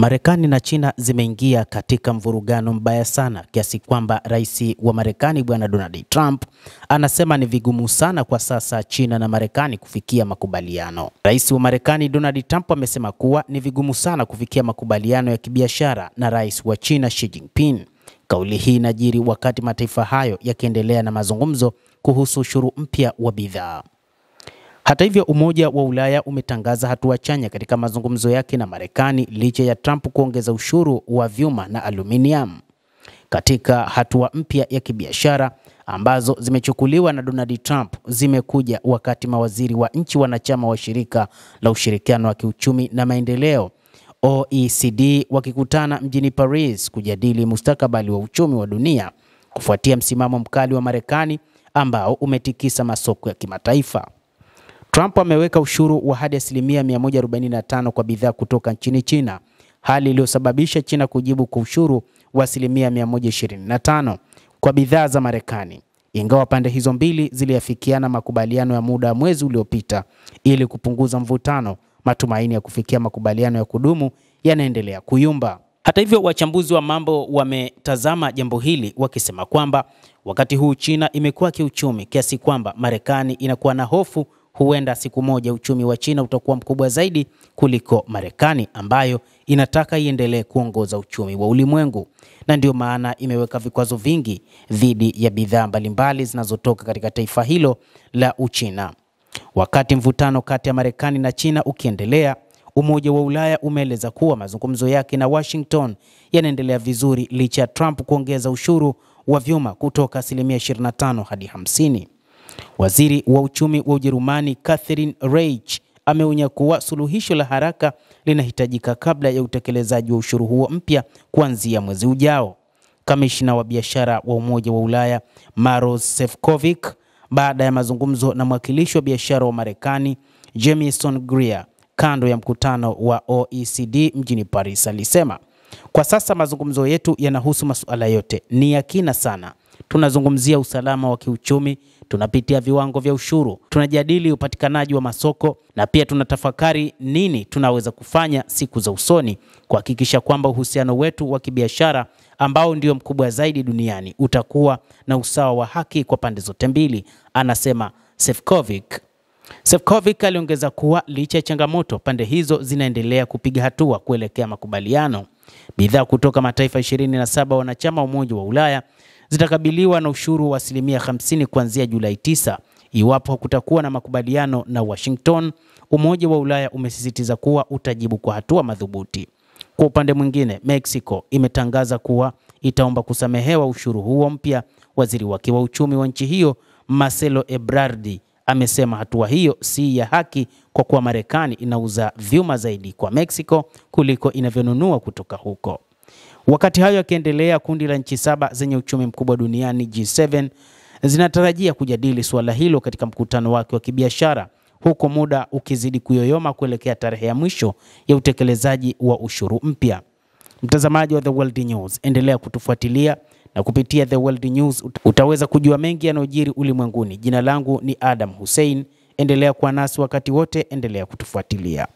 Marekani na China zimeingia katika mvurugano mbaya sana kiasi kwamba rais wa Marekani Bwana Donald Trump anasema ni vigumu sana kwa sasa China na Marekani kufikia makubaliano. Rais wa Marekani Donald Trump amesema kuwa ni vigumu sana kufikia makubaliano ya kibiashara na rais wa China Xi Jinping. Kauli hii inajiri wakati mataifa hayo yakiendelea na mazungumzo kuhusu ushuru mpya wa bidhaa. Hata hivyo, Umoja wa Ulaya umetangaza hatua chanya katika mazungumzo yake na Marekani licha ya Trump kuongeza ushuru wa vyuma na aluminium. Katika hatua mpya ya kibiashara ambazo zimechukuliwa na Donald Trump zimekuja wakati mawaziri wa nchi wanachama wa shirika la ushirikiano wa kiuchumi na maendeleo OECD wakikutana mjini Paris kujadili mustakabali wa uchumi wa dunia kufuatia msimamo mkali wa Marekani ambao umetikisa masoko ya kimataifa. Trump ameweka ushuru wa hadi 145% kwa bidhaa kutoka nchini China, hali iliyosababisha China kujibu kwa ushuru wa 125% kwa bidhaa za Marekani. Ingawa pande hizo mbili ziliafikiana makubaliano ya muda wa mwezi uliopita ili kupunguza mvutano, matumaini ya kufikia makubaliano ya kudumu yanaendelea kuyumba. Hata hivyo, wachambuzi wa mambo wametazama jambo hili wakisema kwamba wakati huu China imekuwa kiuchumi kiasi kwamba Marekani inakuwa na hofu huenda siku moja uchumi wa China utakuwa mkubwa zaidi kuliko Marekani ambayo inataka iendelee kuongoza uchumi wa ulimwengu, na ndio maana imeweka vikwazo vingi dhidi ya bidhaa mbalimbali zinazotoka katika taifa hilo la Uchina. Wakati mvutano kati ya Marekani na China ukiendelea, Umoja wa Ulaya umeeleza kuwa mazungumzo yake na Washington yanaendelea vizuri licha ya Trump kuongeza ushuru wa vyuma kutoka 25% hadi 50%. Waziri wa uchumi wa Ujerumani Katherine Reich ameonya kuwa suluhisho la haraka linahitajika kabla ya utekelezaji wa ushuru huo mpya kuanzia mwezi ujao. Kamishna wa biashara wa Umoja wa Ulaya Maros Sefcovic, baada ya mazungumzo na mwakilishi wa biashara wa Marekani Jamieson Greer kando ya mkutano wa OECD mjini Paris, alisema, "Kwa sasa mazungumzo yetu yanahusu masuala yote, ni ya kina sana. Tunazungumzia usalama wa kiuchumi, tunapitia viwango vya ushuru, tunajadili upatikanaji wa masoko na pia tunatafakari nini tunaweza kufanya siku za usoni kuhakikisha kwamba uhusiano wetu wa kibiashara ambao ndio mkubwa zaidi duniani utakuwa na usawa wa haki kwa pande zote mbili," anasema Sefcovic. Sefcovic aliongeza kuwa licha ya changamoto, pande hizo zinaendelea kupiga hatua kuelekea makubaliano. Bidhaa kutoka mataifa 27 wanachama wa Umoja wa Ulaya zitakabiliwa na ushuru wa 50% kuanzia Julai 9 iwapo kutakuwa na makubaliano na Washington. Umoja wa Ulaya umesisitiza kuwa utajibu kwa hatua madhubuti. Kwa upande mwingine, Mexico imetangaza kuwa itaomba kusamehewa ushuru huo mpya. Waziri wake wa uchumi wa nchi hiyo Marcelo Ebrard amesema hatua hiyo si ya haki kwa kuwa Marekani inauza vyuma zaidi kwa Mexico kuliko inavyonunua kutoka huko. Wakati hayo yakiendelea, kundi la nchi 7 zenye uchumi mkubwa duniani G7 zinatarajia kujadili suala hilo katika mkutano wake wa kibiashara, huko muda ukizidi kuyoyoma kuelekea tarehe ya mwisho ya utekelezaji wa ushuru mpya. Mtazamaji wa The World News, endelea kutufuatilia na kupitia The World News utaweza kujua mengi yanayojiri ulimwenguni. Jina langu ni Adam Hussein. Endelea kuwa nasi wakati wote, endelea kutufuatilia.